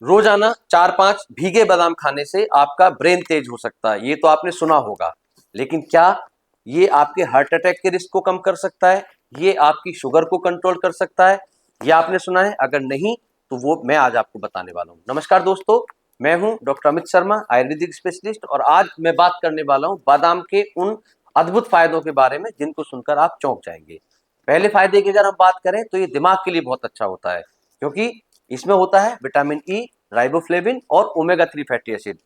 रोजाना 4-5 भीगे बादाम खाने से आपका ब्रेन तेज हो सकता है, ये तो आपने सुना होगा। लेकिन क्या ये आपके हार्ट अटैक के रिस्क को कम कर सकता है? ये आपकी शुगर को कंट्रोल कर सकता है? ये आपने सुना है? अगर नहीं तो वो मैं आज आपको बताने वाला हूँ। नमस्कार दोस्तों, मैं हूँ डॉक्टर अमित शर्मा, आयुर्वेदिक स्पेशलिस्ट, और आज मैं बात करने वाला हूँ बादाम के उन अद्भुत फायदों के बारे में जिनको सुनकर आप चौंक जाएंगे। पहले फायदे की अगर हम बात करें तो ये दिमाग के लिए बहुत अच्छा होता है, क्योंकि इसमें होता है विटामिन ई, राइबोफ्लेविन और ओमेगा 3 फैटी एसिड,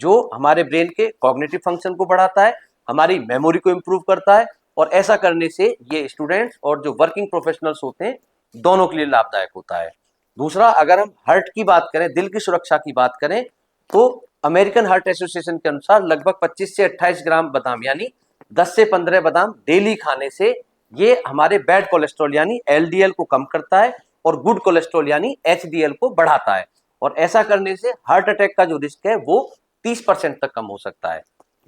जो हमारे ब्रेन के कॉग्निटिव फंक्शन को बढ़ाता है, हमारी मेमोरी को इम्प्रूव करता है, और ऐसा करने से ये स्टूडेंट्स और जो वर्किंग प्रोफेशनल्स होते हैं दोनों के लिए लाभदायक होता है। दूसरा, अगर हम हार्ट की बात करें, दिल की सुरक्षा की बात करें, तो अमेरिकन हार्ट एसोसिएशन के अनुसार लगभग 25 से 28 ग्राम बादाम यानी 10 से 15 बादाम डेली खाने से ये हमारे बैड कोलेस्ट्रॉल यानी एलडीएल को कम करता है और गुड कोलेस्ट्रॉल यानी एचडीएल को बढ़ाता है, और ऐसा करने से हार्ट अटैक का जो रिस्क है वो 30% तक कम हो सकता है।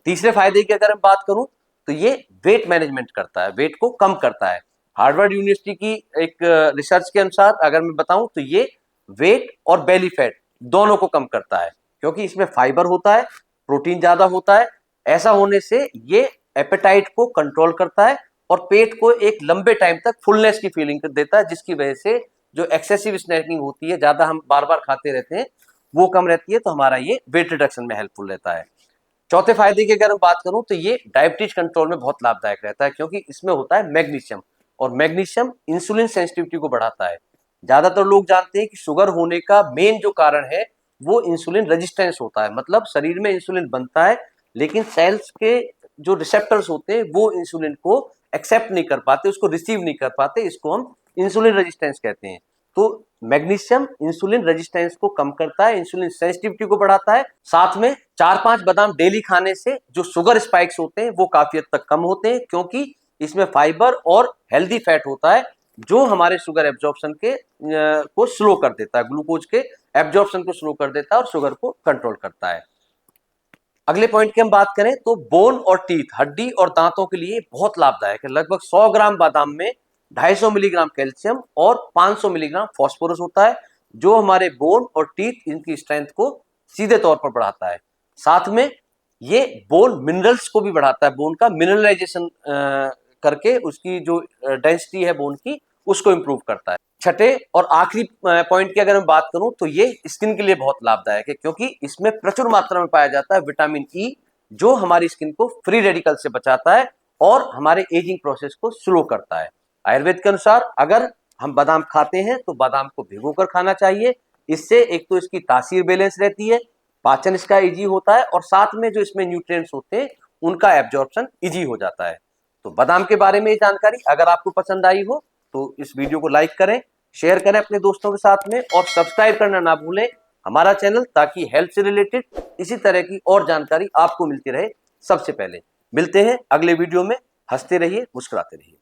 तीसरे फायदे की अगर मैं बात करूं तो ये वेट मैनेजमेंट करता है, वेट को कम करता है। हार्वर्ड यूनिवर्सिटी की एक रिसर्च के अनुसार अगर मैं बताऊं तो ये वेट और बेली फैट दोनों को कम करता है, क्योंकि इसमें फाइबर होता है, प्रोटीन ज्यादा होता है। ऐसा होने से ये एपेटाइट को कंट्रोल करता है और पेट को एक लंबे टाइम तक फुलनेस की फीलिंग कर देता है, जिसकी वजह से जो एक्सेसिव स्नैकिंग होती है, ज्यादा हम बार बार खाते रहते हैं, वो कम रहती है। तो हमारा ये वेट रिडक्शन में हेल्पफुल रहता है। चौथे फायदे की अगर मैं बात करूं तो ये डायबिटीज कंट्रोल में बहुत लाभदायक रहता है, क्योंकि इसमें होता है मैग्नीशियम, और मैग्नीशियम इंसुलिन सेंसिटिविटी को बढ़ाता है। ज्यादातर लोग जानते हैं कि शुगर होने का मेन जो कारण है वो इंसुलिन रेजिस्टेंस होता है, मतलब शरीर में इंसुलिन बनता है लेकिन सेल्स के जो रिसेप्टर्स होते हैं वो इंसुलिन को एक्सेप्ट नहीं कर पाते, उसको रिसीव नहीं कर पाते, इसको हम इंसुलिन रेजिस्टेंस कहते हैं। तो मैग्नीशियम इंसुलिन रेजिस्टेंस को कम करता है, इंसुलिन सेंसिटिविटी को बढ़ाता है। साथ में 4-5 बादाम डेली खाने से जो शुगर स्पाइक्स होते हैं वो काफी हद तक कम होते हैं, क्योंकि इसमें फाइबर और हेल्दी फैट होता है जो हमारे शुगर एब्जॉर्प्शन के को स्लो कर देता है, ग्लूकोज के एब्जॉर्प्शन को स्लो कर देता है और शुगर को कंट्रोल करता है। अगले पॉइंट की हम बात करें तो बोन और टीथ, हड्डी और दांतों के लिए बहुत लाभदायक है। लगभग 100 ग्राम बादाम में 250 मिलीग्राम कैल्शियम और 500 मिलीग्राम फास्फोरस होता है, जो हमारे बोन और टीथ इनकी स्ट्रेंथ को सीधे तौर पर बढ़ाता है। साथ में ये बोन मिनरल्स को भी बढ़ाता है, बोन का मिनरलाइजेशन करके उसकी जो डेंसिटी है बोन की उसको इंप्रूव करता है। छठे और आखिरी पॉइंट की अगर मैं बात करूं तो ये स्किन के लिए बहुत लाभदायक है, क्योंकि इसमें प्रचुर मात्रा में पाया जाता है विटामिन ई, जो हमारी स्किन को फ्री रेडिकल से बचाता है और हमारे एजिंग प्रोसेस को स्लो करता है। आयुर्वेद के अनुसार अगर हम बादाम खाते हैं तो बादाम को भिगोकर खाना चाहिए। इससे एक तो इसकी तासीर बैलेंस रहती है, पाचन इसका इजी होता है, और साथ में जो इसमें न्यूट्रिएंट्स होते हैं उनका एब्जॉर्प्शन इजी हो जाता है। तो बादाम के बारे में ये जानकारी अगर आपको पसंद आई हो तो इस वीडियो को लाइक करें, शेयर करें अपने दोस्तों के साथ में, और सब्सक्राइब करना ना भूलें हमारा चैनल, ताकि हेल्थ से रिलेटेड इसी तरह की और जानकारी आपको मिलती रहे सबसे पहले। मिलते हैं अगले वीडियो में। हंसते रहिए, मुस्कुराते रहिए।